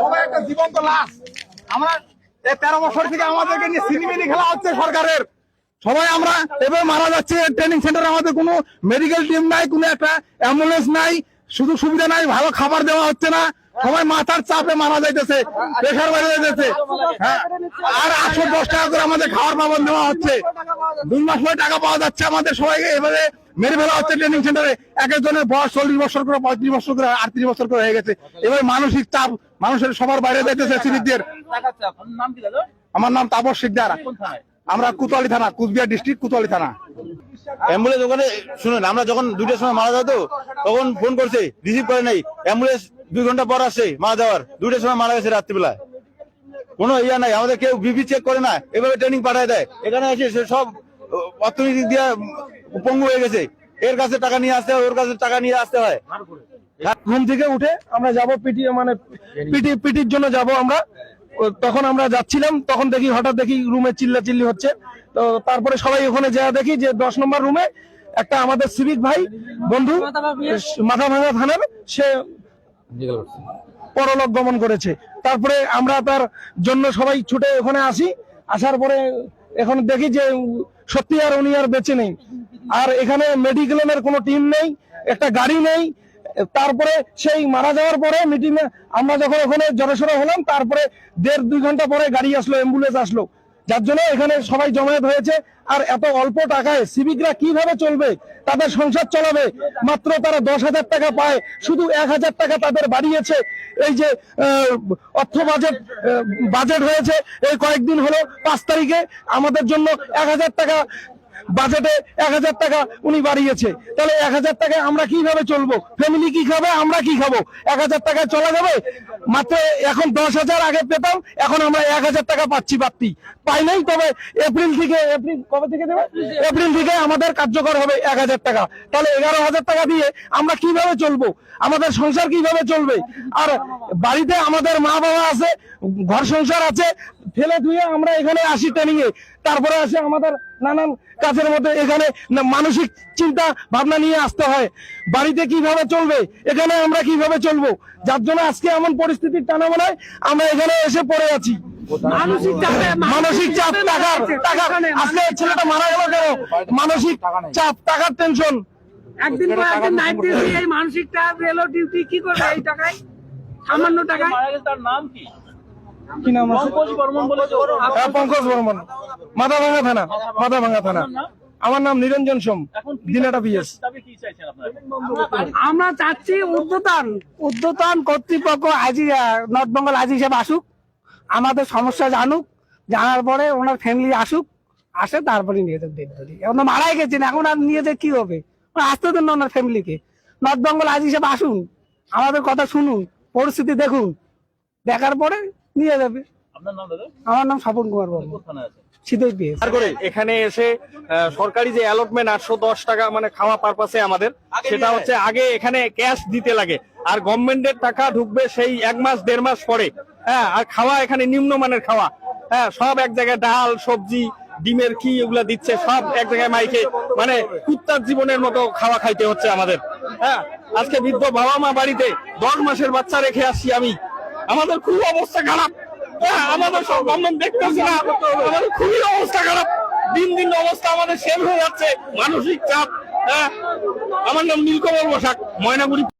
সবাই একটা জীবন্ত লাশ। আমরা এই 13 বছর থেকে আমাদেরকে নিয়ে সিনেমিনি খেলা হচ্ছে সরকারের। সবাই আমরা এভাবে মারা যাচ্ছে। ট্রেনিং সেন্টারে আমাদের কোনো মেডিকেল টিম নাই, কোনো একটা অ্যাম্বুলেন্স নাই, শুধু সুবিধা নাই, ভালো খাবার দেওয়া হচ্ছে না। সবাই মাথার চাপে মারা যাইতেছে, প্রেশার বেড়ে যাইতেছে। হ্যাঁ, আর 810 টাকা করে আমাদের খাওয়ার বাবদ দেওয়া হচ্ছে। 2 মাস পরে টাকা পাওয়া যাচ্ছে। আমাদের সবাইকে এভাবে মেরে ফেলা হচ্ছে ট্রেনিং সেন্টারে। এক একজনের বয়স 40 বছর করে, 35 বছর করে, 38 বছর করে হয়ে গেছে। এভাবে মানসিক চাপ মানুষের সবার বাইরে যাইতেছে সিভিকদের। আমার নাম তাপস শিকদার। আমরা কোতোয়ালি থানা, কুচবিহার ডিস্ট্রিক্ট কোতোয়ালি থানা। অ্যাম্বুলেন্স ওখানে শুনুন, আমরা যখন 2টার সময় মারা যেত তখন ফোন করছে, রিসিভ করে নাই। অ্যাম্বুলেন্স 2 ঘন্টা পর আসছে মারা যাওয়ার। 2টার সময় মারা গেছে রাত্রিবেলা। কোনো ইয়া নাই, আমাদের কেউ বিপি চেক করে না, এভাবে ট্রেনিং পাঠায় দেয়। এখানে এসে সব অর্থনৈতিক দিয়ে পঙ্গু হয়ে গেছে। এর কাছে টাকা নিয়ে আসতে হয়, ওর কাছে টাকা নিয়ে আসতে হয়। ঘুম থেকে উঠে আমরা যাব পিটি, মানে পিটির জন্য যাব আমরা। তখন আমরা যাচ্ছিলাম, তখন দেখি হঠাৎ দেখি রুমে চিল্লাচিল্লি হচ্ছে। তো তারপরে সবাই ওখানে যা দেখি যে 10 নম্বর রুমে একটা আমাদের সিভিক ভাই বন্ধু মাথাভাঙা থানার, সে পরলোক গমন করেছে। তারপরে আমরা তার জন্য সবাই ছুটে ওখানে আসি। আসার পরে এখন দেখি যে সত্যি আর উনি আর বেঁচে নেই। আর এখানে মেডিকেলের কোনো টিম নেই, একটা গাড়ি নেই। তারপরে সেই মারা যাওয়ার পরে মিটিং এ আমরা যখন ওখানে জড়সড় হলাম, তারপরে 1.5-2 ঘন্টা পরে গাড়ি আসলো, অ্যাম্বুলেন্স আসলো, যার জন্য এখানে সবাই জমায়েত হয়েছে। আর এত অল্প টাকায় সিভিকরা কিভাবে চলবে, তাদের সংসার চালাবে? মাত্র তারা 10,000 টাকা পায়, শুধু 1,000 টাকা তাদের বাড়িয়েছে। এই যে অর্থ বাজেট হয়েছে এই কয়েকদিন হলো, 5 তারিখে আমাদের জন্য 1,000 টাকা বাজেটে 1,000 টাকা উনি বাড়িয়েছে। তাহলে 1,000 টাকায় আমরা কিভাবে চলবো? ফ্যামিলি কি খাবে, আমরা কি খাবো? 1,000 টাকায় চলা যাবে? মাত্র এখন 10,000 আগে পেতাম, এখন আমরা 1,000 টাকা পাচ্ছি, বাড়তি পাই নাই। তবে এপ্রিল কবে থেকে দেবে? এপ্রিল থেকে আমাদের কার্যকর হবে 1,000 টাকা। তাহলে 11,000 টাকা দিয়ে আমরা কিভাবে চলবো? আমাদের সংসার কিভাবে চলবে? আর বাড়িতে আমাদের মা বাবা আছে, ঘর সংসার আছে, ফেলে ধুয়ে আমরা এখানে আসি ট্রেনিং এ। তারপরে আসে আমাদের নানান কাজের মধ্যে এখানে মানসিক চিন্তা ভাবনা নিয়ে আসতে হয়। বাড়িতে কিভাবে চলবে, এখানে আমরা কিভাবে চলবো? যার জন্য আজকে এমন পরিস্থিতির টানাবানায় আমরা এখানে এসে পড়ে আছি। মানসিক চাপ, টাকার আজকে ছেলেটা মারা গেল কেন? মানসিক চাপ, টাকার টেনশন। একদিন পর একদিন নাইট ডিউটি, এই মানসিক চাপ, রেলো ডিউটি কি করবে এই টাকায়? সামান্য টাকায়। তার নাম কি? কি নাম আছে? পঙ্কজ বর্মন, মাথাভাঙা থানা। আমার নাম নিরঞ্জন সোম, দিনাটা পিএস। আমরা চাচ্ছি ঊর্ধ্বতন কর্তৃপক্ষ নর্থ বেঙ্গল আজি সাহেব আসুক, আমাদের সমস্যা জানুক, জানার পরে ওনার ফ্যামিলি আসে, তারপরে নিয়ে যাবে ডেড বডি। এখন তো মারাই গেছেন, এখন আর নিয়ে যে কি হবে? আসতে দেন না ওনার ফ্যামিলিকে। নর্থ বেঙ্গল আজি সাহেব আসুন, আমাদের কথা শুনুন, পরিস্থিতি দেখুন, দেখার পরে নিয়ে যাবে। আমার নাম স্বপন কুমার বর্মন, শীতই পিএস। এখানে এসে সরকারি যে অ্যালটমেন্ট 810 টাকা মানে খাওয়া পারপাসে আমাদের, সেটা হচ্ছে আগে এখানে ক্যাশ দিতে লাগে, আর গভর্নমেন্টের টাকা ঢুকবে সেই 1 মাস 1.5 মাস পরে। হ্যাঁ, আর খাওয়া এখানে নিম্নমানের খাওয়া। হ্যাঁ, সব এক জায়গায় ডাল, সবজি, ডিমের কি এগুলা দিচ্ছে, সব এক জায়গায় মাইকে, মানে কুত্তার জীবনের মতো খাওয়া খাইতে হচ্ছে আমাদের। হ্যাঁ, আজকে বৃদ্ধ বাবা মা বাড়িতে 10 মাসের বাচ্চা রেখে আসছি আমি। আমাদের খুব অবস্থা খারাপ। হ্যাঁ, আমাদের সব গভর্নমেন্ট দেখতেছে না, আমাদের খুবই অবস্থা খারাপ। দিন দিন অবস্থা আমাদের শেষ হয়ে যাচ্ছে, মানসিক চাপ। হ্যাঁ, আমার নাম নীলকমল বসাক, ময়নাগুড়ি।